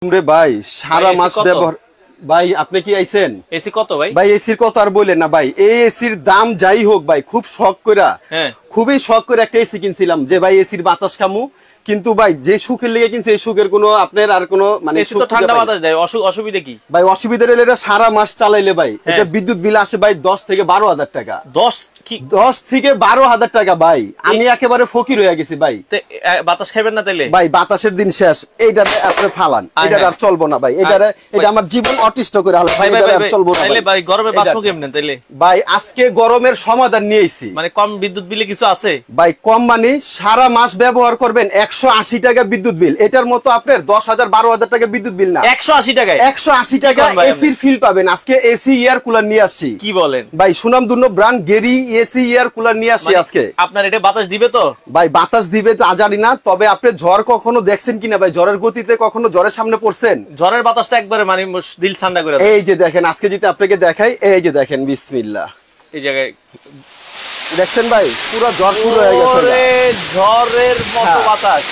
রে ভাই সারা মাস ব্যবহার ভাই আপনি কি আইছেন এসি কত ভাই? ভাই এসির কথা আর বলেন না ভাই, এই এসির দাম যাই হোক ভাই খুব শখ কইরা খুবই শখ করে একটা এসি কিনছিলাম যে ভাই এসির বাতাস খামু, কিন্তু ভাই যে সুখের লেগে কিনছে এই সুখের কোনো আপনার আর কোনো মানে এসি তো ঠান্ডা বাতাস দেয়, অসুবিধা কি ভাই? অসুবিধা হলে এটা সারা মাস চালাইলে ভাই এটা বিদ্যুৎ বিল আসে ভাই 10 থেকে 12,000 টাকা। 10 থেকে 12,000 টাকা ভাই, আমি একেবারে ফকির হয়ে গেছি ভাই। বাতাস খাবেন না তাইলে ভাই? বাতাসের দিন শেষ, এইটা আপনি ফালান, এটা আর চলবো না ভাই, এটা আমার জীবন অতিষ্ঠ করে হালাল ভাই, আর চলবো না তাইলে ভাই। গরমে বাঁচবো কেমনে তাইলে ভাই? আজকে গরমের সমাধান নিয়ে আইছি। মানে কম বিদ্যুৎ বিলে কিছু আছে ভাই? কম মানে সারা মাস ব্যবহার করবেন 180 টাকা বিদ্যুৎ বিল, এটার মতো আপনার 10,000 12,000 টাকা বিদ্যুৎ বিল না, 180 টাকায় 180 টাকা এসির ফিল পাবেন। আজকে এসি এয়ার কুলার নিয়ে আসছি। কি বলেন ভাই? সুনামধন্য ব্র্যান্ড গেরি এসি এয়ার কুলার নিয়ে আসছি আজকে। আপনার এটা বাতাস দিবে তো ভাই? বাতাস দিবে তা জানি না, তবে আপনি ঝড় কখনো দেখছেন কিনা ভাই? ঝড়ের গতিতে কখনো ঝড়ের সামনে পড়ছেন? ঝড়ের বাতাসটা একবারে মানে দিল ঠান্ডা করে দেয়। এই যে দেখেন, আজকে যদি আপনাকে দেখাই, এই যে দেখেন বিসমিল্লাহ, এই জায়গায় দেখছেন ভাই পুরো ঝড় শুরু হয়ে গেছে, ঝড়ের মতো বাতাস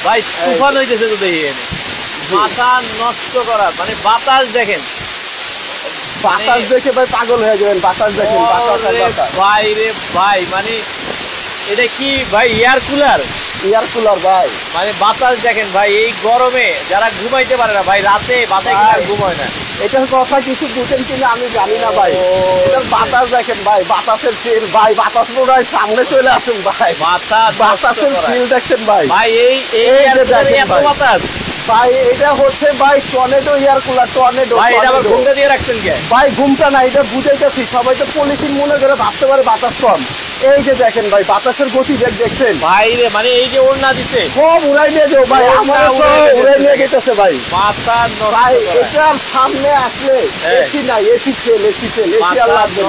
ভাই, তুফান হইতেছে তো দেখি মাথা নষ্ট করা। মানে বাতাস দেখেন, বাতাস দেখে ভাই পাগল হয়ে যাবেন। বাতাস দেখেন, ভাই রে ভাই, মানে এটা কি ভাই? Air cooler? এয়ার কুলার ভাই, মানে বাতাস দেখেন ভাই, এই গরমে যারা ঘুমাইতে পারে না ভাই, রাতে বাতাস ঘুমায় না, এটার কথা কিছু বুঝেন কিনা আমি জানি না ভাই। এটার বাতাস দেখেন ভাই, বাতাসের ফিল ভাই, বাতাস পুরো সামনে চলে আসুন ভাই, বাতাসের ফিল দেখছেন ভাই। ভাই এই এত বাতাস ভাই, এটা হচ্ছে ভাই টর্নেডো এয়ার কুলার। টর্নেডো ভাই, এটা আবার ঘুমটা দিয়ে রাখছেন কে ভাই? ঘুমটা না, এটা বুঝাইতেছি, সবাই তো পলিথিন মনে করে ভাবতে পারে বাতাস কম। এই যে দেখেন ভাই বাতাসের গতি দেখছেন ভাই রে, মানে এই যে ওড়না দিছে সব উড়াই নিয়ে যাও ভাই, আমার উড়াই নিয়ে গেছে ভাই। মাথা ভাই এটার সামনে আসলে এসি নাই, AC sale, AC sale, AC আর লাগবে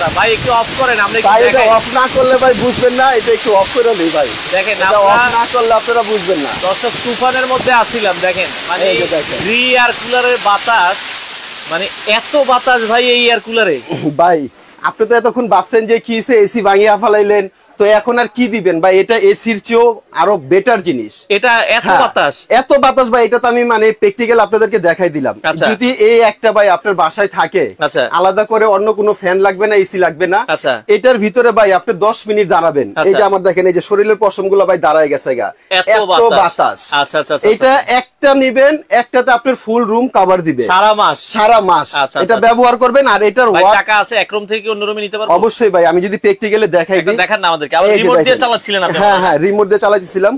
না ভাই। একটু অফ করেন, আমরা ভাই এটা অফ না করলে ভাই বুঝবেন না, এটা একটু অফ করে দিই ভাই। দেখেন এটা অফ না করলে আপনারা বুঝবেন না। দর্শক তুফানের মধ্যে আসছিলাম, দেখেন মানে এয়ার কুলারের বাতাস, মানে এত বাতাস ভাই এই এয়ার কুলারে। ভাই আপনি তো এতক্ষণ ভাবছেন যে কি এসি ভাঙিয়া ফালাইলেন, তো এখন আর কি দিবেন ভাই? এটা এসির চেয়েও আরো বেটার জিনিস। এটা এত বাতাস, এত বাতাস ভাই, এটা তো আমি মানে প্র্যাকটিক্যাল আপনাদেরকে দেখাই দিলাম। যদি এই একটা ভাই আপনার বাসায় থাকে, আলাদা করে অন্য কোনো ফ্যান লাগবে না, এসি লাগবে না, এটার ভিতরে ভাই আপনি 10 মিনিট দাঁড়াবেন। এই যে আমার দেখেন, এই যে শরীরের পশমগুলো ভাই দাঁড়ায় গেছে গা, এত বাতাস। এটা একটা নিবেন, একটাতে আপনার ফুল রুম কভার দিবে সারা মাস। এটা ব্যবহার করবেন। আর এটার চাকা আছে, এক রুম থেকে অন্য রুমে নিতে পারবেন অবশ্যই ভাই। আমি যদি প্র্যাকটিক্যালি দেখাই দিই, দেখান না আমাদের। রিমোট দিয়ে চালাচ্ছিলেন আপনি? হ্যাঁ হ্যাঁ, রিমোট দিয়ে চালাচ্ছিলাম।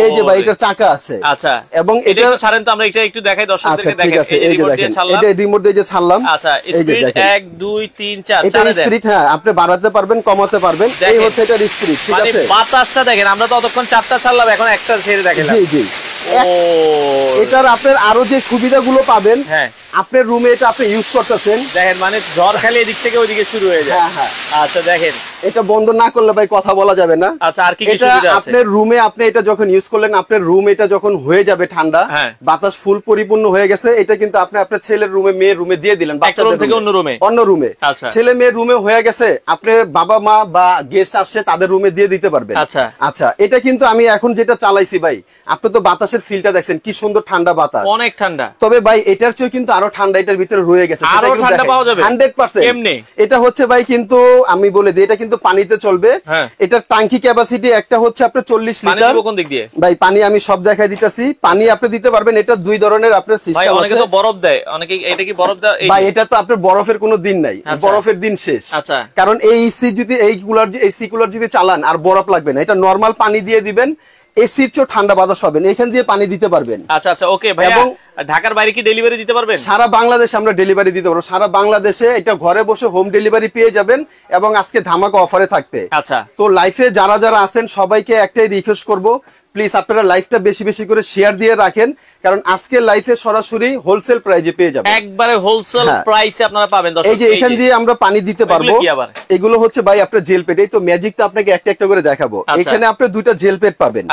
এই যে ভাই এটার চাকা আছে। আচ্ছা, এবং এটা ছাড়েন তো, আমরা এটা একটু দেখাই দর্শকদেরকে। ঠিক আছে, এই যে দেখেন, এটা রিমোট দিয়ে যে ছাড়লাম। আচ্ছা, স্পিড 1 2 3 4 এটা স্পিড, হ্যাঁ আপনি বাড়াতে পারবেন, কমাতে পারবেন। এই হচ্ছে এটা স্পিড, ঠিক আছে? মানে বাতাসটা দেখেন, আমরা তো ততক্ষণ 4টা ছাড়লাম, এখন একটা ছেড়ে দেখেন। জি জি, এটার আপনার আরো যে সুবিধাগুলো পাবেন, হ্যাঁ আপনার রুমে এটা আপনি ইউজ করতেছেন, দেখেন মানে ঝড় খালি এদিক থেকে ওইদিকে শুরু হয়ে যায়। হ্যাঁ, আচ্ছা দেখেন, এটা বন্ধ না করলে ভাই কথা বলা যাবে না। আচ্ছা, আর কি কি সুবিধা আছে? আপনার রুমে আপনি এটা যখন ইউজ করলেন, আপনার রুম এটা যখন হয়ে যাবে ঠান্ডা, বাতাস ফুল পরিপূর্ণ হয়ে গেছে, এটা কিন্তু আপনি আপনার ছেলের রুমে, মেয়ের রুমে দিয়ে দিলেন, বাচ্চাদের থেকে অন্য রুমে, ছেলে মেয়ের রুমে হয়ে গেছে, আপনি বাবা মা বা গেস্ট আসছে তাদের রুমে দিয়ে দিতে পারবেন। আচ্ছা, এটা কিন্তু আমি এখন যেটা চালাইছি ভাই, আপনি তো বাতাসের ফিলটা দেখছেন কি সুন্দর ঠান্ডা বাতাস, অনেক ঠান্ডা। তবে ভাই এটার চেয়ে কিন্তু আরো ঠান্ডা এটার ভিতরে রয়ে গেছে, আরো ঠান্ডা পাওয়া যাবে 100%। কেমনে? এটা হচ্ছে ভাই, কিন্তু আমি বলে দিই, এটা কিন্তু পানিতে চলবে। এটার ট্যাঙ্কি ক্যাপাসিটি একটা হচ্ছে আপনার 40 লিটার। কোন দিক দিয়ে ভাই পানি আমি সব দেখাই দিতেছি, পানি আপনি দিতে পারবেন। এটা দুই ধরনের আপনার সিস্টেম আছে। অনেকে তো বরফ দেয়, অনেকে এটা কি বরফ দেয়? ভাই এটা তো আপনার বরফের কোনো দিন নাই, বরফের দিন শেষ। কারণ এই এসি যদি এই কুলার যদি চালান আর বরফ লাগবে না, এটা নরমাল পানি দিয়ে দিবেন, এসির চেয়ে ঠান্ডা বাতাস পাবেন, এখান দিয়ে পানি দিতে পারবেন। আচ্ছা আচ্ছা, ওকে ভাই। এবং ঢাকার বাইরে কি ডেলিভারি দিতে পারবেন? সারা বাংলাদেশে আমরা ডেলিভারি দিতে পারবো, সারা বাংলাদেশে এটা ঘরে বসে হোম ডেলিভারি পেয়ে যাবেন। এবং আজকে ধামাকা অফারে থাকবে। আচ্ছা, তো লাইফে যারা যারা আছেন সবাইকে একটাই রিকোয়েস্ট করব, প্লিজ আপনারা লাইফটা বেশি বেশি করে শেয়ার দিয়ে রাখেন, কারণ আজকে লাইফে সরাসরি হোলসেল প্রাইসে পেয়ে যাবেন, একবারে হোলসেল প্রাইসে আপনারা পাবেন। এই যে এখান দিয়ে আমরা পানি দিতে পারবো। এগুলো হচ্ছে ভাই আপনার জেল পেট, এই তো ম্যাজিকটা আপনাকে একটা একটা করে দেখাবো। এখানে আপনি দুইটা জেল পেট পাবেন।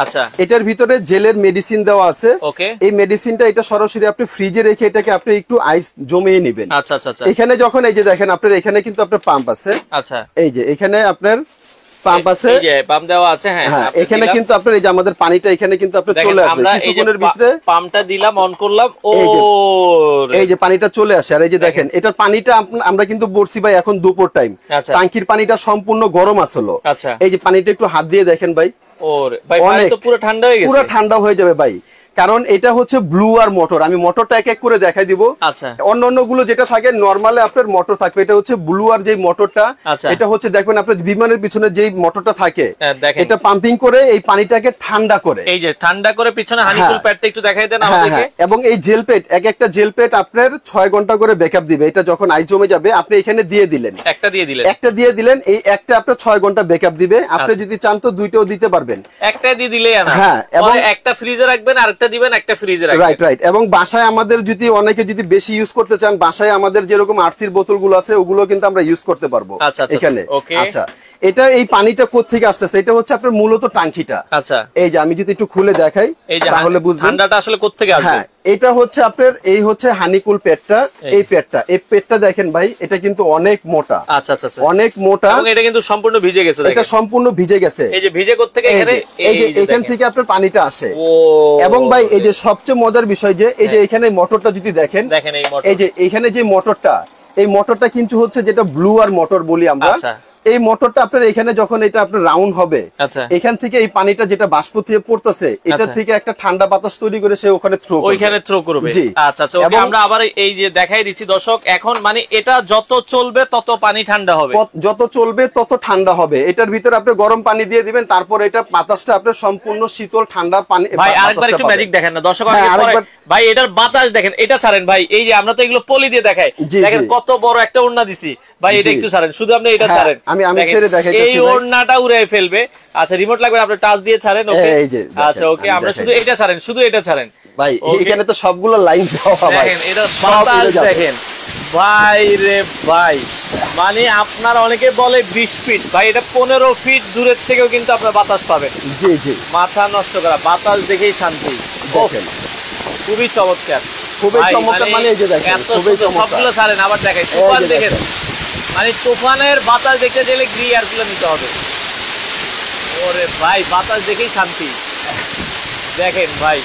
এটার ভিতরে জেলের মেডিসিন দেওয়া আছে। এই মেডিসিনটা এটা সরাসরি আপনি ফ্রিজে রেখে এটাকে আপনি একটু আইস জমিয়ে নেবেন। এখানে যখন এই যে দেখেন আপনার এখানে কিন্তু আপনার পাম্প আছে। এই যে এখানে আপনার পাম্প আছে, এই যে পাম্প দেওয়া আছে। হ্যাঁ হ্যাঁ, এখানে কিন্তু আপনার এই যে আমাদের পানিটা এখানে কিন্তু আপনার চলে আসবে কিছুক্ষণের ভিতরে। পাম্পটা দিলাম, অন করলাম, ও এই যে পানিটা চলে আসে। আর এই যে দেখেন এটার পানিটা আমরা কিন্তু বলছি ভাই এখন দুপুর টাইম, টাঙ্কির পানিটা সম্পূর্ণ গরম আসলো। এই যে পানিটা একটু হাত দিয়ে দেখেন ভাই, ওরে ভাই পানি তো পুরো ঠান্ডা হয়ে গেছে, পুরো ঠান্ডা হয়ে যাবে ভাই। কারণ এটা হচ্ছে ব্লু আর মোটর, আমি মোটরটা এক এক করে দেখাই দিব। অন্যান্য গুলো যেটা থাকে নরমালি আপনার মোটর থাকবে, এটা হচ্ছে ব্লু আর যে মোটরটা, এটা হচ্ছে দেখবেন আপনার বিমানের পিছনে যেই মোটরটা থাকে, এটা পাম্পিং করে এই পানিটাকে ঠান্ডা করে, এই যে ঠান্ডা করে পিছনে হানিকুল প্যাডটা একটু দেখাই দেন আমাদেরকে। এবং এই জেল প্যাড, এক একটা জেল প্যাড আপনার 6 ঘন্টা করে ব্যাকআপ দিবে। এটা যখন আইস জমে যাবে আপনি এখানে দিয়ে দিলেন, একটা দিয়ে দিলেন, এই একটা আপনার 6 ঘন্টা ব্যাকআপ দিবে। আপনি যদি চান তো দুইটাও দিতে পারবেন, একটা দিয়ে দিলেই না। হ্যাঁ, এবং একটা ফ্রিজে রাখবেন আর দিবেন, একটা ফ্রিজে রাখবেন। Right right. এবং বাসায় আমাদের যদি অনেকে যদি বেশি ইউজ করতে চান, বাসায় আমাদের যেরকম আরসির বোতলগুলো আছে ওগুলো কিন্তু আমরা ইউজ করতে পারবো এখানে। আচ্ছা, এটা এই পানিটা কোথা থেকে আসছে, এটা হচ্ছে আপনার মূলত টাঙ্কিটা। আচ্ছা, এই যে আমি যদি একটু খুলে দেখাই তাহলে বুঝবেন ঠান্ডাটা আসলে কোথা থেকে আসবে। হ্যাঁ, এটা হচ্ছে আপনার এই হচ্ছে হানিকুল পেটটা, এই পেটটা দেখেন ভাই, এটা কিন্তু অনেক মোটা। আচ্ছা আচ্ছা, অনেক মোটা, এবং এটা কিন্তু সম্পূর্ণ ভিজে গেছে। এটা সম্পূর্ণ ভিজে গেছে। এই যে ভিজে কোথা থেকে, এখানে এই যে এখান থেকে আপনার পানিটা আসে। এবং ভাই এই যে সবচেয়ে মজার বিষয় যে এই যে এখানে মোটরটা যদি দেখেন, এই যে এখানে যে মোটরটা, এই মোটরটা কিন্তু হচ্ছে যেটা ব্লু আর মোটর বলি আমরা। এই মোটরটা আপনার এখানে যখন এটা আপনার রাউন্ড হবে, এখান থেকে এই পানিটা যেটা বাষ্প দিয়ে পড়তেছে, এটা থেকে একটা ঠান্ডা বাতাস তৈরি করে সে ওখানে থ্রো করবে। আচ্ছা আচ্ছা, ওকে, আমরা আবার এই যে দেখাই দিচ্ছি দর্শক, এখন মানে এটা যত চলবে তত পানি ঠান্ডা হবে, যত চলবে তত ঠান্ডা হবে। এটার ভিতরে আপনি গরম পানি দিয়ে দিবেন, তারপর এটা বাতাসটা আপনার সম্পূর্ণ শীতল ঠান্ডা পানি। ভাই আরেকবার একটু ম্যাজিক দেখেন না দর্শক, ভাই এটার বাতাস দেখেন, এটা ছাড়েন ভাই, এই যে আমরা তো এগুলো পলি দিয়ে দেখাই, দেখেন কত বড় একটা ওড়না দিছি ভাই, এটা একটু ছাড়েন, শুধু আপনি এটা ছাড়েন, আমি ছেড়ে দেখাইতেছি, এই ওড়নাটা উড়ে ফেলবে। আচ্ছা, রিমোট লাগবে, আপনি টাচ দিয়ে ছাড়েন। ওকে, আচ্ছা ওকে, আমরা শুধু এটা ছাড়েন, শুধু এটা ছাড়েন ভাই, এখানে তো সবগুলো লাইন দেওয়া ভাই, দেখেন এটা বাতাস দেখেন ভাই রে ভাই, মানে আপনারা অনেকে বলে 20 ফিট, ভাই এটা 15 ফিট দূরের থেকেও কিন্তু আপনারা বাতাস পাবেন। জি জি, মাথা নষ্ট করা, বাতাস দেখেই শান্তি। দেখেন খুবই চমৎকার, খুবই চমৎকার। মানে এই যে দেখেন খুবই চমৎকার, সবগুলো ছাড়েন, আবার দেখাই তুফান দেখেন, মানে তুফানের বাতাস দেখতে গেলে গ্রিয়ার গুলো নিতে হবে। ওরে ভাই, বাতাস দেখেই শান্তি দেখেন ভাই,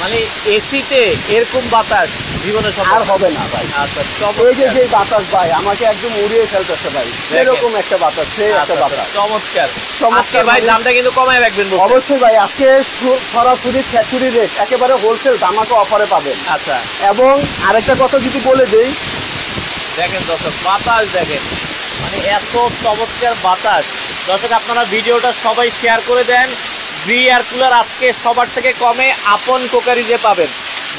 মানে এসিতে এরকম বাতাস জীবনে আর হবে না ভাই। আচ্ছা, এই যে বাতাস ভাই আমাকে একদম উড়িয়ে ফেলতেছে ভাই, এরকম একটা বাতাস, সেই একটা বাতাস। চমৎকার চমৎকার ভাই, দামটা কিন্তু কমায় রাখবেন অবশ্যই ভাই। আজকে সরাসরি ফ্যাক্টরি রেট, একেবারে হোলসেল ধামাকা অফারে পাবেন। আচ্ছা, এবং আরেকটা কথা যদি বলে দেই, দেখেন দর্শক বাতাস দেখেন, মানে এত চমৎকার বাতাস। দর্শক আপনারা ভিডিওটা সবাই শেয়ার করে দেন। এয়ার কুলার আজকে সবার থেকে কমে আপন কোকারিজে পাবেন।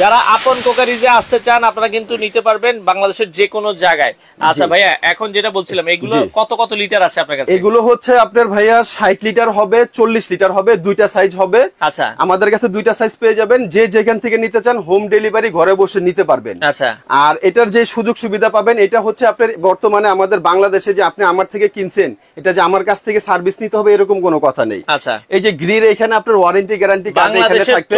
যারা আপন কোকারিজে আসতে চান আপনারা কিন্তু নিতে পারবেন বাংলাদেশের যে কোনো জায়গায়। আচ্ছা ভাইয়া, এখন যেটা বলছিলাম, এগুলো কত কত লিটার আছে আপনার কাছে? এগুলো হচ্ছে আপনার ভাইয়া 60 লিটার হবে, 40 লিটার হবে, দুইটা সাইজ হবে। আচ্ছা, আমাদের কাছে দুইটা সাইজ পেয়ে যাবেন, যে যেখান থেকে নিতে চান হোম ডেলিভারি ঘরে বসে নিতে পারবেন। আচ্ছা, আর এটার যে সুযোগ সুবিধা পাবেন, এটা হচ্ছে আপনার বর্তমানে আমাদের বাংলাদেশে যে আপনি আমার থেকে কিনছেন, এটা যে আমার কাছ থেকে সার্ভিস নিতে হবে এরকম কোনো কথা নেই। আচ্ছা, এই যে গ্রির এখানে আপনার ওয়ারেন্টি গ্যারান্টি কার্ড এখানে থাকবে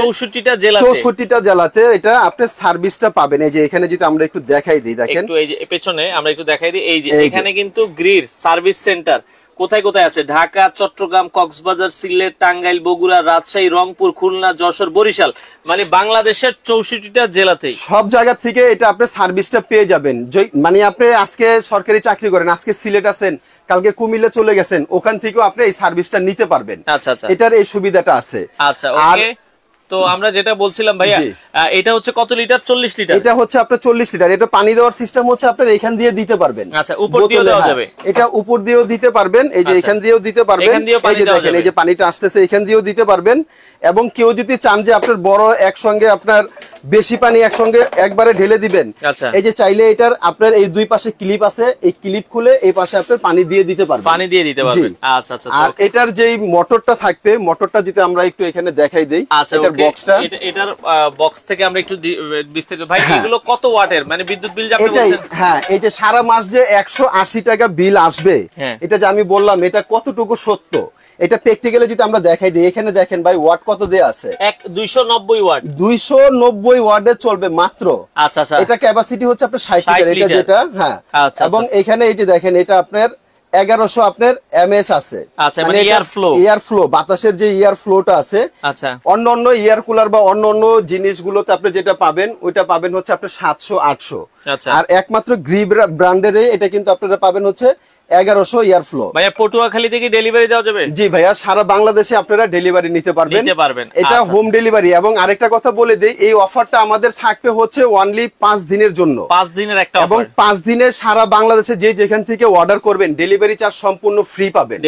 64টা জেলাতে এটা আপনি সার্ভিসটা পাবেন। এই যে এখানে যদি আমরা একটু দেখাই দিই, দেখেন একটু এই যে পেছনে আমরা একটু দেখাই দিই, এই যে এখানে কিন্তু গ্রির সার্ভিস সেন্টার কোথায় কোথায় আছে? ঢাকা, চট্টগ্রাম, কক্সবাজার, সিলেট, টাঙ্গাইল, বগুড়া, রাজশাহী, রংপুর, খুলনা, যশোর, বরিশাল, মানে বাংলাদেশের 64টা জেলাতেই সব জায়গা থেকে এটা আপনি সার্ভিসটা পেয়ে যাবেন। মানে আপনি আজকে সরকারি চাকরি করেন, আজকে সিলেট আছেন, কালকে কুমিল্লা চলে গেছেন, ওখান থেকেও আপনি এই সার্ভিসটা নিতে পারবেন। আচ্ছা আচ্ছা, এটার এই সুবিধাটা আছে। আচ্ছা ওকে, তো আমরা যেটা বলছিলাম ভাইয়া, এটা হচ্ছে কত লিটার? 40 লিটার। এটা হচ্ছে আপনার 40 লিটার। এটা পানি দেওয়ার সিস্টেম হচ্ছে আপনার এখান দিয়ে দিতে পারবেন। আচ্ছা, উপর দিয়েও দেওয়া যাবে? এটা উপর দিয়েও দিতে পারবেন, এই যে এখান দিয়েও দিতে পারবেন। এই যে দেখেন, এই যে পানিটা আসতেছে, এখান দিয়েও দিতে পারবেন। এবং কেউ যদি চান যে আপনার বড় একসঙ্গে আপনার বেশি পানি একসঙ্গে একবারে ঢেলে দিবেন, এই যে চাইলে এটার আপনার এই দুই পাশে ক্লিপ আছে, এই ক্লিপ খুলে এই পাশে আপনার পানি দিয়ে দিতে পারবেন। পানি দিয়ে দিতে পারবেন। আচ্ছা আচ্ছা, আর এটার যেই মোটরটা থাকবে, মোটরটা যদি আমরা একটু এখানে দেখাই দেই, এটার বক্সটা, এটার বক্স থেকে আমরা একটু বিস্তারিত ভাই, এগুলো কত ওয়াটের মানে বিদ্যুৎ বিল আপনি বলছেন? হ্যাঁ, এই যে সারা মাস যে 180 টাকা বিল আসবে, এটা যে আমি বললাম এটা কতটুকু সত্য, এটা প্র্যাকটিক্যালি যদি আমরা দেখাই দিই, এখানে দেখেন ভাই ওয়াট কত দেয়া আছে, 290 ওয়াট। 290 ওয়াটে চলবে মাত্র। আচ্ছা আচ্ছা, এটা ক্যাপাসিটি হচ্ছে আপনার 60 লিটার, এটা যেটা। হ্যাঁ, এবং এখানে এই যে দেখেন, এটা আপনার 1100 আপনার এমএএইচ আছে। আচ্ছা, মানে এয়ার ফ্লো বাতাসের যে এয়ার ফ্লোটা আছে। আচ্ছা, অন্য এয়ার কুলার বা অন্য জিনিসগুলোতে আপনি যেটা পাবেন ওইটা পাবেন হচ্ছে আপনার 700 800। আচ্ছা, আর একমাত্র গ্রি ব্র্যান্ডের এটা কিন্তু আপনারা পাবেন হচ্ছে 1100 এয়ার ফ্লো। ভাইয়া পটুয়াখালী থেকে ডেলিভারি দেওয়া যাবে? জি ভাইয়া, সারা বাংলাদেশে আপনারা ডেলিভারি নিতে পারবেন। এটা হোম ডেলিভারি। এবং আরেকটা কথা বলে দেই, এই অফারটা আমাদের থাকবে হচ্ছে অনলি 5 দিনের জন্য। 5 দিনের একটা অফার। এবং 5 দিনে সারা বাংলাদেশে যেখান থেকে অর্ডার করবেন ডেলিভারি চার্জ সম্পূর্ণ ফ্রি পাবেন।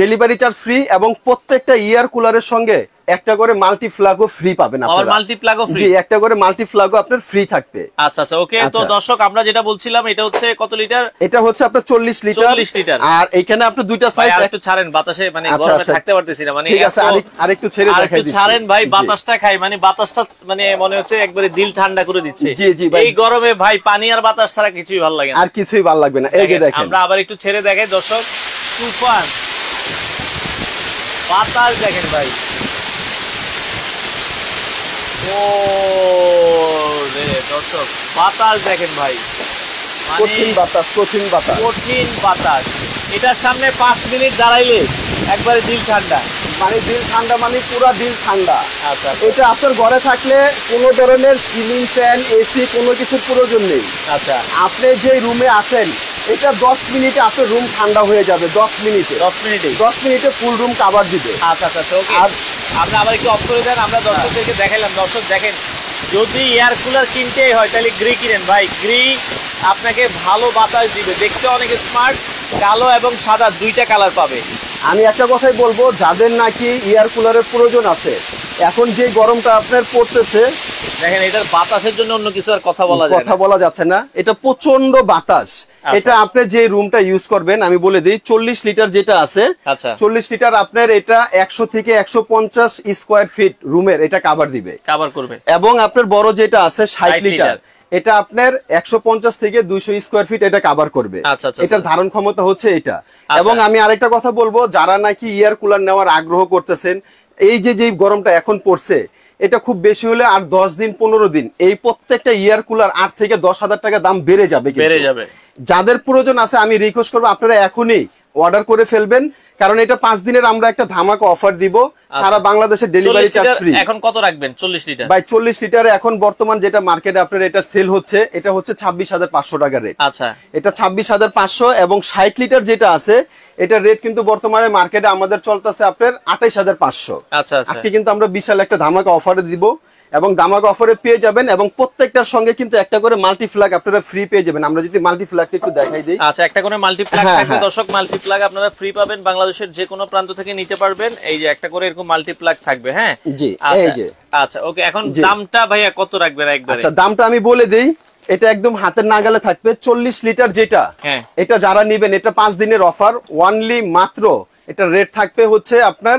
ডেলিভারি চার্জ ফ্রি এবং প্রত্যেকটা ইয়ার কুলারের সঙ্গে একটা করে মাল্টি ফ্ল্যাগও ফ্রি পাবেন আপনারা। আর মাল্টি ফ্ল্যাগও ফ্রি? জি, একটা করে মাল্টি ফ্ল্যাগও আপনার ফ্রি থাকবে। আচ্ছা আচ্ছা, ওকে। তো দর্শক আমরা যেটা বলছিলাম এটা হচ্ছে কত লিটার? এটা হচ্ছে আপনার 40 লিটার। আর এখানে আপনি দুইটা সাইজ। একটু ছাড়েন, বাতাসে মানে গরমে থাকতে পারতেছি না। মানে ঠিক আছে, আরেকটু ছেড়ে দেখাই দিচ্ছি। একটু ছাড়েন ভাই, বাতাসটা খাই। মানে বাতাসটা মানে মনে হচ্ছে একবারে দিল ঠান্ডা করে দিচ্ছে। জি জি ভাই, এই গরমে ভাই পানি আর বাতাস ছাড়া কিছুই ভালো লাগে না। আর কিছুই ভালো লাগবে না। এই যে দেখেন, আমরা আবার একটু ছেড়ে দেখাই দর্শক। তুফান বাতাস দেখেন ভাই। ও রে দর্শক, বাতাস দেখেন ভাই, কঠিন বাতাস। এটার সামনে 5 মিনিট দাঁড়াইলে একবারে দিল ঠান্ডা। মানে দিল ঠান্ডা, মানে পুরো দিল ঠান্ডা। আচ্ছা, এটা আপনার ঘরে থাকলে কোনো ধরনের সিলিং ফ্যান, এসি কোনো কিছুর প্রয়োজন নেই। আচ্ছা, আপনি যে রুমে আছেন এটা 10 মিনিটে আপনার রুম ঠান্ডা হয়ে যাবে। 10 মিনিটে ফুল রুম কভার দিবে। আচ্ছা আচ্ছা, ওকে। আর আপনি আবার একটু অফ করে দেন, আমরা দর্শকদেরকে দেখাইলাম। দর্শক দেখেন, যদি এয়ার কুলার কিনতেই হয় তাহলে গ্রি কিনেন ভাই। গ্রি আপনাকে ভালো বাতাস দিবে, দেখতে অনেক স্মার্ট। কালো এবং সাদা দুইটা কালার পাবে। আমি একটা কথাই বলবো, যাদের নাকি এয়ার কুলারের প্রয়োজন আছে, এখন যে গরমটা আপনার পড়তেছে দেখেন, এটার বাতাসের জন্য অন্য কিছু আর কথা বলা যাচ্ছে না। এটা প্রচন্ড বাতাস। এটা আপনি যে রুমটা ইউজ করবেন, আমি বলে দিই 40 লিটার যেটা আছে, 40 লিটার আপনার এটা 100 থেকে 150 স্কোয়ার ফিট রুমের এটা কভার করবে। এবং আপনার বড় যেটা আছে 60 লিটার, এটা আপনার 150 থেকে 200 স্কোয়ার ফিট এটা কভার করবে। এটার ধারণ ক্ষমতা হচ্ছে এটা। এবং আমি আরেকটা কথা বলবো, যারা নাকি এয়ার কুলার নেওয়ার আগ্রহ করতেছেন, এই যে গরমটা এখন পড়ছে, এটা খুব বেশি হলে আর 10 দিন 15 দিন এই প্রত্যেকটা এয়ার কুলার 8 থেকে 10,000 টাকা দাম বেড়ে যাবে। যাদের প্রয়োজন আছে আমি রিকোয়েস্ট করবো আপনারা এখনই অর্ডার করে ফেলবেন, কারণ এটা 5 দিনের আমরা একটা ধামাকা অফার দিব। সারা বাংলাদেশে ডেলিভারি চার্জ ফ্রি। এখন কত রাখবেন? 40 লিটার ভাই, 40 লিটারে এখন বর্তমান যেটা মার্কেটে আপনার এটা সেল হচ্ছে, এটা হচ্ছে 26,500 টাকা রেট। আচ্ছা, এটা 26,500। এবং 60 লিটার যেটা আছে এটা রেট কিন্তু বর্তমানে মার্কেটে আমাদের চলতেছে আপনার 28,500। আচ্ছা আচ্ছা, আজকে কিন্তু আমরা বিশাল একটা ধামাকা অফারে দিব এবং ধামাকা অফারে পেয়ে যাবেন। এবং প্রত্যেকটার সঙ্গে কিন্তু একটা করে মাল্টি ফ্ল্যাগ আপনারা ফ্রি পেয়ে যাবেন। আমরা যদি মাল্টি ফ্ল্যাগটা একটু দেখাই দিই। আচ্ছা, একটা করে মাল্টি ফ্ল্যাগ থাকবে দর্শক। মাল্টি ফ্ল্যাগ আপনারা ফ্রি পাবেন, বাংলাদেশের যে কোনো প্রান্ত থেকে নিতে পারবেন। এই যে একটা করে এরকম মাল্টি ফ্ল্যাগ থাকবে। হ্যাঁ জি, এই যে। আচ্ছা, ওকে। এখন দামটা ভাইয়া কত রাখবেন একবারে? আচ্ছা, দামটা আমি বলে দেই। এটা একদম হাতের নাগালে থাকবে। 40 লিটার যেটা, এটা যারা নেবেন, এটা 5 দিনের অফার অনলি। মাত্র এটা রেট থাকবে হচ্ছে আপনার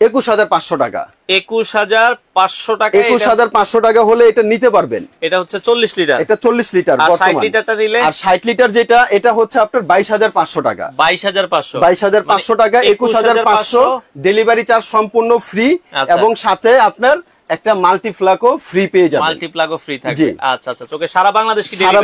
21,500 টাকা। 21,500 টাকা। 21,500 টাকা হলে এটা নিতে পারবেন। এটা হচ্ছে 40 লিটার। এটা 40 লিটার বর্তমান। 60 লিটারটা নিলে, আর 60 লিটার যেটা, এটা হচ্ছে আপনার 22,500 টাকা। 22,500 টাকা। 21,500 ডেলিভারি চার্জ সম্পূর্ণ ফ্রি। এবং সাথে আপনার একটা মাল্টি ফ্ল্যাগও ফ্রি পেয়ে যাবেন। মাল্টি ফ্ল্যাগও ফ্রি থাকবে। আচ্ছা আচ্ছা, ওকে। সারা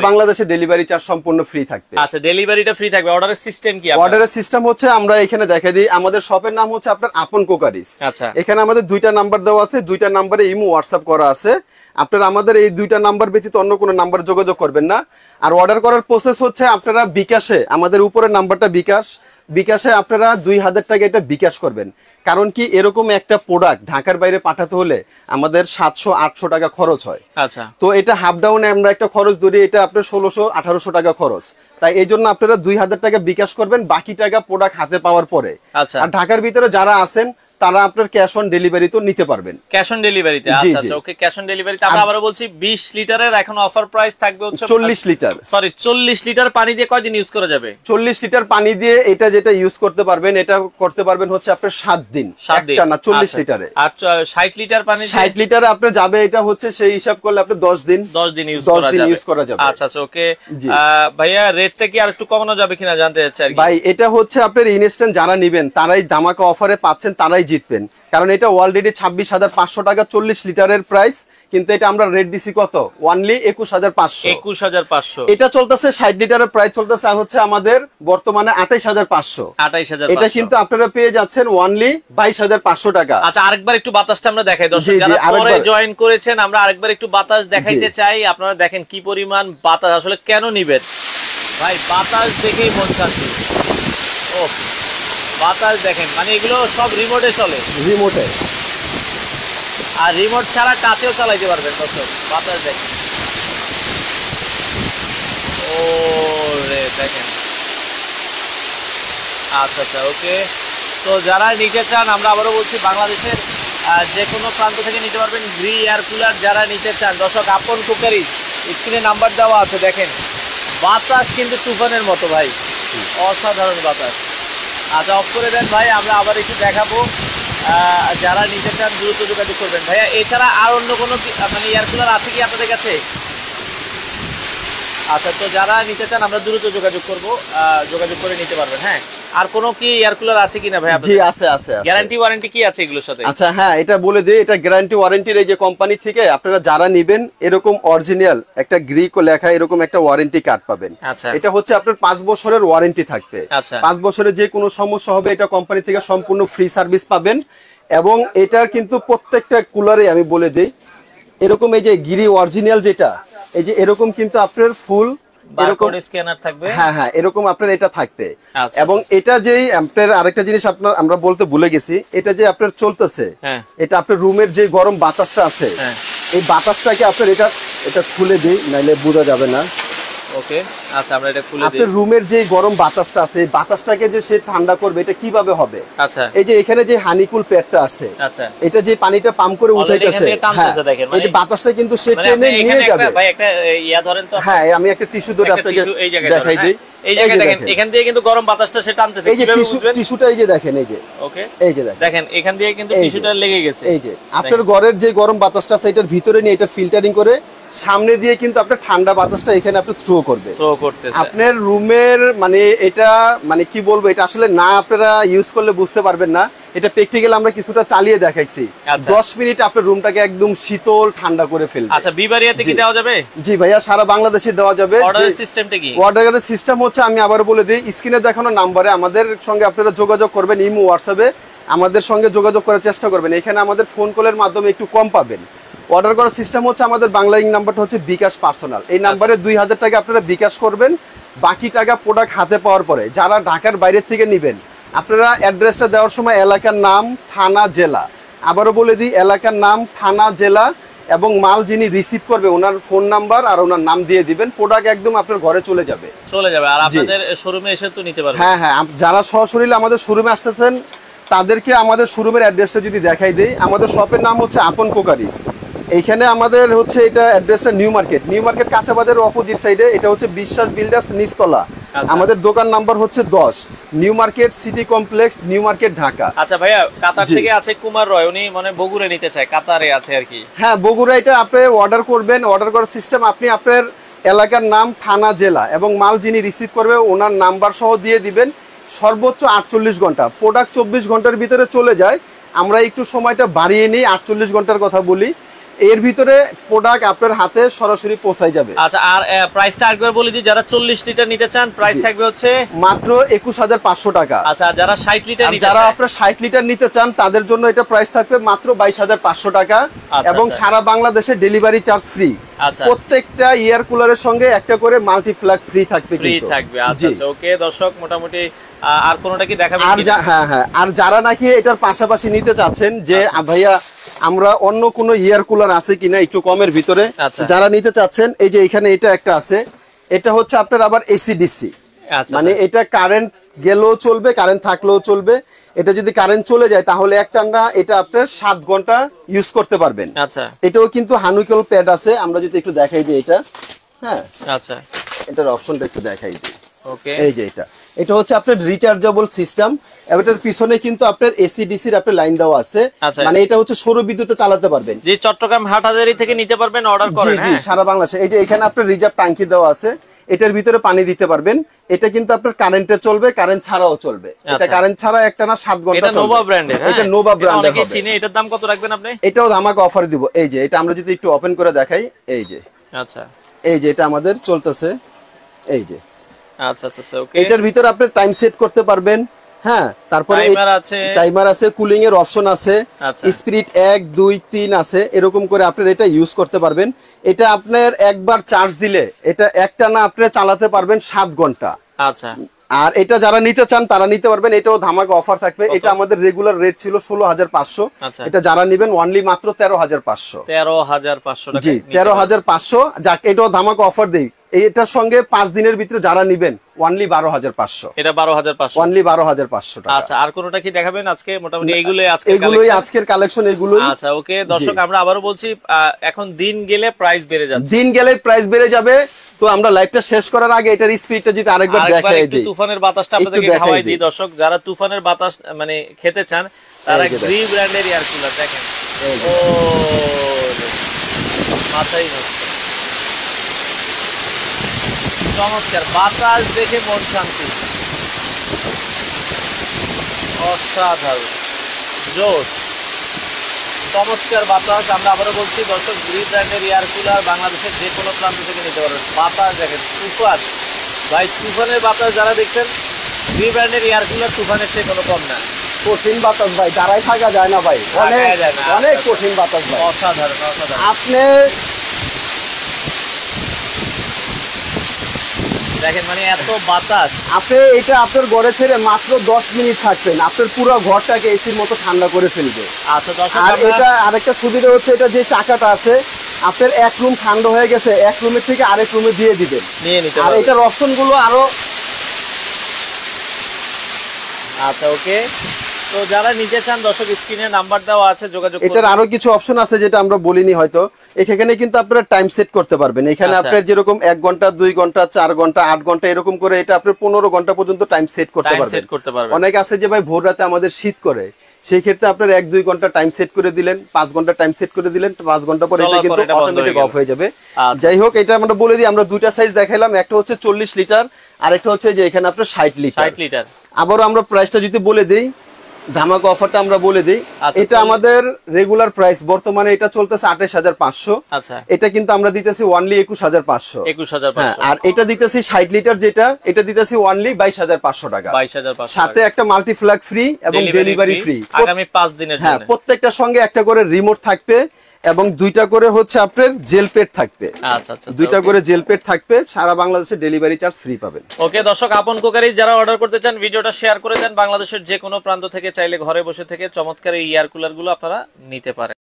বাংলাদেশে ডেলিভারি চার্জ সম্পূর্ণ ফ্রি থাকবে। আচ্ছা, ডেলিভারিটা ফ্রি থাকবে। অর্ডারের সিস্টেম কি? অর্ডারের সিস্টেম হচ্ছে, আমরা এখানে দেখাই দিই। আমাদের শপের নাম হচ্ছে আপনার আপন কোকারিস। আচ্ছা, এখানে আমাদের 2টা নাম্বার দেওয়া আছে। 2টা নাম্বারে ইমো হোয়াটসঅ্যাপ করা আছে। আপনারা আমাদের এই 2টা নাম্বার ব্যতীত অন্য কোনো নাম্বার যোগাযোগ করবেন না। আর অর্ডার করার প্রসেস হচ্ছে, আপনারা বিকাশে, আমাদের উপরের নাম্বারটা বিকাশে আপনারা 2,000 টাকা এটা বিকাশ করবেন। কারণ কি, এরকম একটা প্রোডাক্ট ঢাকার বাইরে পাঠাতে হলে আমাদের 700-800 টাকা খরচ হয়। আচ্ছা, তো এটা হাফ ডাউনে আমরা একটা খরচ ধরি, এটা আপনার 1600-1800 টাকা খরচ। তাই এই জন্য আপনারা 2,000 টাকা বিকাশ করবেন, বাকি টাকা প্রোডাক্ট হাতে পাওয়ার পরে। আচ্ছা, আর ঢাকার ভিতরে যারা আছেন তারা আপনার ক্যাশ অন ডেলিভারি তো নিতে পারবেন। ক্যাশ অন ডেলিভারিতে? আচ্ছা আচ্ছা, ওকে। ক্যাশ অন ডেলিভারিতে আমরা আবারো বলছি 20 লিটারের এখন অফার প্রাইস থাকবে হচ্ছে 40 লিটার। সরি, 40 লিটার পানি দিয়ে কয়দিন ইউজ করা যাবে? 40 লিটার পানি দিয়ে এটা যেটা ইউজ করতে পারবেন, এটা করতে পারবেন হচ্ছে আপনার 7 দিন। একটা না, 40 লিটারে। আর 60 লিটার পানি, 60 লিটারে আপনার যাবে, এটা হচ্ছে সেই হিসাব করলে আপনার 10 দিন ইউজ করা যাবে। আচ্ছা আচ্ছা, ওকে। ভাইয়া রেটটা কি আর একটু কমানো যাবে কিনা জানতে চাচ্ছি আর কি। ভাই, এটা হচ্ছে আপনার ইনস্ট্যান্ট যারা নেবেন তারাই ধামাকা অফারে পাচ্ছেন, তারাই জিতবেন, কারণ এটা অলরেডি 26,500 টাকা 40 লিটারের প্রাইস, কিন্তু এটা আমরা রেট দিছি কত, অনলি 21,500। 21,500 এটা চলতেছে 60 লিটারের প্রাইস চলতেছে হচ্ছে আমাদের বর্তমানে 28,500। 28,500 এটা কিন্তু আপনারা পেয়ে যাচ্ছেন অনলি 22,500 টাকা। আচ্ছা, আরেকবার একটু বাতাসটা আমরা দেখাই দর্শক, যারা পরে জয়েন করেছেন আমরা আরেকবার একটু বাতাস দেখাইতে চাই। আপনারা দেখেন কি পরিমাণ বাতাস, আসলে কেন নিবেন ভাই, বাতাস দেখেই মন শান্তি। ও বাতাস দেখেন, মানে এগুলো সব রিমোটে চলে, রিমোটে, আর রিমোট ছাড়া টাচেও চালাইতে পারবেন দর্শক। বাতাস দেখেন, ও রে দেখেন। আচ্ছা আচ্ছা, ওকে। তো যারা নিতে চান, আমরা আবারও বলছি, বাংলাদেশের যে কোনো প্রান্ত থেকে নিতে পারবেন গ্রি এয়ার কুলার। যারা নিতে চান দর্শক, আপন কুকারিজ, স্ক্রিনে নাম্বার দেওয়া আছে, দেখেন বাতাস কিন্তু তুফানের মতো ভাই, অসাধারণ বাতাস। আচ্ছা, অফ করে দেন ভাই, আমরা আবার একটু দেখাবো। যারা নিতে চান দ্রুত যোগাযোগ করবেন ভাইয়া। এছাড়া আর অন্য কোনো মানে এয়ার কুলার আছে কি আপনাদের কাছে? আচ্ছা, তো যারা নিতে চান আমরা দ্রুত যোগাযোগ করব, যোগাযোগ করে নিতে পারবেন। হ্যাঁ, আর কোনো কি এয়ার কুলার আছে কিনা ভাই? জি আছে আছে। গ্যারান্টি ওয়ারেন্টি কি আছে এগুলোর সাথে? আচ্ছা হ্যাঁ, এটা বলে দিই, এটা গ্যারান্টি ওয়ারেন্টির এই যে কোম্পানি থেকে আপনারা যারা নেবেন এরকম অরিজিনাল একটা গ্রিকো লেখা এরকম একটা ওয়ারেন্টি কার্ড পাবেন। আচ্ছা, এটা হচ্ছে আপনার 5 বছরের ওয়ারেন্টি থাকবে। আচ্ছা, 5 বছরের যে কোনো সমস্যা হবে এটা কোম্পানি থেকে সম্পূর্ণ ফ্রি সার্ভিস পাবেন। এবং এটার কিন্তু প্রত্যেকটা কুলারে আমি বলে দিই, এরকম এই যে গিরি অরিজিনাল যেটা, এই যে এরকম কিন্তু আপনার ফুল এরকম স্ক্যানার থাকবে। হ্যাঁ হ্যাঁ, এরকম আপনার এটা থাকবে। এবং এটা যেই আপনার আরেকটা জিনিস আমরা বলতে ভুলে গেছি, এটা যে আপনার চলতেছে, এটা আপনার রুমের যে গরম বাতাসটা আছে, এই বাতাসটাকে আপনার এটা খুলে দিই, নাইলে বোঝা যাবে না। ওকে, আচ্ছা, আমরা এটা খুলে দিই। আপনার রুমের যে গরম বাতাসটা আছে, এই বাতাসটাকে যে সে ঠান্ডা করবে, এটা কিভাবে হবে? আচ্ছা, এই যে এখানে যে হানিকুল প্যাডটা আছে, আচ্ছা, এটা যে পানিটা পাম্প করে উঠাইতেছে, এই বাতাসটা কিন্তু সে টেনে নিয়ে যাবে। ভাই একটা ইয়া ধরেন তো। হ্যাঁ, আমি একটা টিস্যু ধরে আপনাকে দেখাই দিই। এই জায়গায় দেখেন, এখান দিয়ে কিন্তু গরম বাতাসটা সে টানতেছে। এই যে টিস্যুটা, এই যে দেখেন, এই যে ওকে, এই যে দেখেন এখান দিয়ে কিন্তু টিস্যুটা লেগে গেছে। এই যে আপনার ঘরের যে গরম বাতাসটা আছে এটার ভিতরে নিয়ে এটা ফিল্টারিং করে সামনে দিয়ে কিন্তু আপনার ঠান্ডা বাতাসটা এখানে আপনি থ্রো করবে। আপনার রুমের মানে এটা মানে কি বলবো, এটা আসলে না আপনারা ইউজ করলে বুঝতে পারবেন না। এটা প্র্যাকটিক্যাল আমরা কিছুটা চালিয়ে দেখাইছি। 10 মিনিট আপনার রুমটাকে একদম শীতল ঠান্ডা করে ফেলবে। আচ্ছা, বিবারিয়াতে কি দেওয়া যাবে? জি ভাইয়া, সারা বাংলাদেশে দেওয়া যাবে। অর্ডারের সিস্টেমটা কি? অর্ডারের সিস্টেম হচ্ছে, আমি আবার বলে দিই, স্ক্রিনে দেখানো নাম্বারে আমাদের সঙ্গে আপনারা যোগাযোগ করবেন, ইমো হোয়াটসঅ্যাপে আমাদের সঙ্গে যোগাযোগ করার চেষ্টা করবেন। এখানে আমাদের ফোন কলের মাধ্যমে একটু কম পাবেন। অর্ডার করার সিস্টেম হচ্ছে, আমাদের বাংলা নাম্বারটা হচ্ছে বিকাশ পার্সোনাল। এই নাম্বারে 2000 টাকা আপনারা বিকাশ করবেন, বাকি টাকা প্রোডাক্ট হাতে পাওয়ার পরে। যারা ঢাকার বাইরে থেকে নেবেন, আপনারা অ্যাড্রেসটা দেওয়ার সময় এলাকার নাম, থানা, জেলা, আবারও বলে দিই, এলাকার নাম, থানা, জেলা এবং মাল যিনি রিসিভ করবে ওনার ফোন নাম্বার আর ওনার নাম দিয়ে দিবেন। প্রোডাক্ট একদম আপনার ঘরে চলে যাবে। আর আপনাদের শোরুমে এসে তো নিতে পারবেন। হ্যাঁ হ্যাঁ, যারা সরাসরি আমাদের শোরুমে আসতেছেন তাদেরকে আমাদের শোরুমের অ্যাড্রেসটা যদি দেখাই দেই, আমাদের শপের নাম হচ্ছে আপন কুকারিজ। এইখানে আমাদের হচ্ছে এটা অ্যাড্রেসটা নিউ মার্কেট কাঁচা বাজারের অপোজিট সাইডে। এটা হচ্ছে বিশ্বাস বিল্ডার্স নিচতলা। আমাদের দোকান নাম্বার হচ্ছে 10, new market city complex, new market, Dhaka. আচ্ছা ভাইয়া, কাতার থেকে আছে কুমার রয়, উনি মানে বগুড়া নিতে চায়, কাতারে আছে আর কি। হ্যাঁ, বগুড়া এটা আপনি অর্ডার করবেন। অর্ডার করার সিস্টেম, আপনি আপনার এলাকার নাম, থানা, জেলা এবং মাল যিনি রিসিভ করবে ওনার নাম্বার সহ দিয়ে দিবেন। সর্বোচ্চ 48 ঘন্টা, প্রোডাক্ট 24 ঘন্টার ভিতরে চলে যায়। আমরা একটু সময়টা বাড়িয়ে নিই, 48 ঘন্টার কথা বলি। এর ভিতরে প্রোডাক্ট আপনার হাতে সরাসরি পৌঁছাই যাবে। আচ্ছা, আর প্রাইসটা একবার বলে দিই, যারা 40 লিটার নিতে চান প্রাইস থাকবে হচ্ছে মাত্র 21,500 টাকা। আচ্ছা, যারা 60 লিটার নিতে চান, যারা আপনারা 60 লিটার নিতে চান তাদের জন্য এটা প্রাইস থাকবে মাত্র 22,500 টাকা। এবং সারা বাংলাদেশে ডেলিভারি চার্জ ফ্রি। প্রত্যেকটা এয়ার কুলারের সঙ্গে একটা করে মাল্টিফ্ল্যাগ ফ্রি থাকবে। আচ্ছা আচ্ছা, ওকে দর্শক, মোটামুটি আর কোনটা কি দেখাবেন? হ্যাঁ হ্যাঁ, আর যারা নাকি এটার পাশাপাশি নিতে চাচ্ছেন যে ভাইয়া আমরা অন্য কোনো এয়ার কুলার আছে কিনা একটু কমের ভিতরে, যারা নিতে চাচ্ছেন, এই যে এখানে এটা একটা আছে। এটা হচ্ছে আপনার আবার এসিডিসি, মানে এটা কারেন্ট গেলেও চলবে, কারেন্ট থাকলেও চলবে। এটা যদি কারেন্ট চলে যায় তাহলে একটানা এটা আপনার 7 ঘন্টা ইউজ করতে পারবেন। আচ্ছা, এটাও কিন্তু হানিকল প্যাড আছে। আমরা যদি একটু দেখাই দিই এটা, হ্যাঁ আচ্ছা, এটার অপশনটা একটু দেখাই দিই। ওকে, এই যে এটা হচ্ছে আপনার রিচার্জেবল সিস্টেম। এটার পিছনে কিন্তু আপনার এসি ডিসির আপনার লাইন দেওয়া আছে, মানে এটা হচ্ছে সৌর বিদ্যুতে চালাতে পারবেন। যে চট্টগ্রাম হাটহাজারী থেকে নিতে পারবেন, অর্ডার করেন। জি সারা বাংলাদেশে। এই যে এখানে আপনার রিজার্ভ ট্যাঙ্কি দেওয়া আছে, এটার ভিতরে পানি দিতে পারবেন। এটা কিন্তু আপনার কারেন্টে চলবে, কারেন্ট ছাড়াও চলবে। এটা কারেন্ট ছাড়া একটানা 7 ঘন্টা চলবে। এটা নোভা ব্র্যান্ডের। এটা নোভা ব্র্যান্ডের হবে। অনেকে চিনে। এটার দাম কত রাখবেন আপনি? এটাও ধামাকা অফার দিব। এই যে এটা আমরা যদি একটু ওপেন করে দেখাই, এই যে আচ্ছা, এই যে এটা আমাদের চলতেছে। এই যে আচ্ছা আচ্ছা আচ্ছা, ওকে। এটার ভিতরে আপনি টাইম সেট করতে পারবেন। হ্যাঁ, তারপরে টাইমার আছে, কুলিং এর অপশন আছে, স্পিরিট 1 2 3 আছে। এরকম করে আপনার এটা ইউজ করতে পারবেন। এটা আপনার একবার চার্জ দিলে এটা একটানা আপনি চালাতে পারবেন 7 ঘন্টা। আচ্ছা, আর এটা যারা নিতে চান তারা নিতে পারবেন। এটাও ধামাকা অফার থাকবে। এটা আমাদের রেগুলার রেট ছিল 16,500। এটা যারা নেবেন অনলি মাত্র 13,500। 13,500 টাকা। জি 13,500। যাক, এটাও ধামাকা অফার দেই। এটার সঙ্গে 5 দিনের ভিতরে যারা নেবেন অনলি 12,500। এটা 12,500, অনলি 12,500 টাকা। আচ্ছা, আর কোনটা কি দেখাবেন আজকে? মোটামুটি এইগুলোই আজকের কালেকশন এগুলোই। আচ্ছা, ওকে। দর্শক, আমরা আবারো বলছি, এখন দিন গেলে প্রাইস বেড়ে যাচ্ছে। দিন গেলে প্রাইস বেড়ে যাবে। তো আমরা লাইভটা শেষ করার আগে এটার স্পিডটা যদি আরেকবার দেখাই দিই, তুফানের বাতাসটা আপনাদেরকে খাওয়াই দিই। দর্শক, যারা তুফানের বাতাস মানে খেতে চান তারা গ্রি ব্র্যান্ডের এয়ার কুলার দেখেন। ও মাথায় নষ্ট। চমৎকার বাতাস দেখে মন শান্তি, অসাধারণ, জোশ, চমৎকার বাতাস। আমরা আবারও বলছি দর্শক, গ্রি ব্র্যান্ডের এয়ার কুলার বাংলাদেশের যে কোনো প্রান্ত থেকে নিতে পারবেন। বাতাস দেখেন, তুফান ভাই, তুফানের বাতাস যারা দেখছেন, গ্রি ব্র্যান্ডের এয়ার কুলার তুফানের চেয়ে কোনো কম না। কঠিন বাতাস ভাই, দাঁড়ায় থাকা যায় না ভাই, অনেক কঠিন বাতাস ভাই। অসাধারণ অসাধারণ। আপনি দেখেন, মানে এত বাতাস। আপনি এটা আপনার ঘরে ছেড়ে মাত্র 10 মিনিট থাকবেন, আপনার পুরো ঘরটাকে এসির মতো ঠান্ডা করে ফেলবে। আচ্ছা দর্শক, আর এটা আরেকটা সুবিধা হচ্ছে, এটা যে চাকাটা আছে আপনার এক রুম ঠান্ডা হয়ে গেছে, এক রুমের থেকে আরেক রুমে দিয়ে দিবেন, নিয়ে নিতে আর এটার অপশন গুলো আরো। আচ্ছা, ওকে। তো যারা নিতে চান দর্শক, স্ক্রিনে নাম্বার দেওয়া আছে, যোগাযোগ করুন। এটার আরো কিছু অপশন আছে যেটা আমরা বলিনি হয়তো। এখানে কিন্তু আপনারা টাইম সেট করতে পারবেন। এখানে আপনার যেরকম 1 ঘন্টা 2 ঘন্টা 4 ঘন্টা 8 ঘন্টা এরকম করে এটা আপনি 15 ঘন্টা পর্যন্ত টাইম সেট করতে পারবেন। অনেক আছে যে ভাই ভোর রাতে আমাদের শীত করে, সেই ক্ষেত্রে আপনার 1-2 ঘন্টা টাইম সেট করে দিলেন, 5 ঘন্টা টাইম সেট করে দিলেন, 5 ঘন্টা পরে এটা কিন্তু অটোমেটিক অফ হয়ে যাবে। যাই হোক, এটা আমরা বলে দিই, আমরা দুইটা সাইজ দেখাইলাম, একটা হচ্ছে 40 লিটার আর একটা হচ্ছে যে এখানে আপনার 60 লিটার। আবারও আমরা প্রাইসটা যদি বলে দিই, ধামাকা অফারটা আমরা বলে দিই। এটা আমাদের রেগুলার প্রাইস বর্তমানে এটা চলতেছে 28,500। আচ্ছা, এটা কিন্তু আমরা দিতেছি অনলি 21,500। 21,500। আর এটা দিতেছি 60 লিটার, যেটা এটা দিতেছি অনলি 22,500 টাকা। 22,500, সাথে একটা মাল্টি ফ্ল্যাগ ফ্রি এবং ডেলিভারি ফ্রি আগামী 5 দিনের জন্য। হ্যাঁ, প্রত্যেকটার সঙ্গে একটা করে রিমোট থাকবে এবং 2টা করে হচ্ছে আপনার জেল পেড থাকবে। আচ্ছা আচ্ছা, 2টা করে জেল পেড থাকবে। সারা বাংলাদেশে ডেলিভারি চার্জ ফ্রি পাবেন। ওকে দর্শক, আপন কুকারি যারা অর্ডার করতে চান ভিডিওটা শেয়ার করে দেন। বাংলাদেশের যে কোনো প্রান্ত থেকে চাইলে ঘরে বসে থেকে চমৎকার এই এয়ার কুলার গুলো আপনারা নিতে পারেন।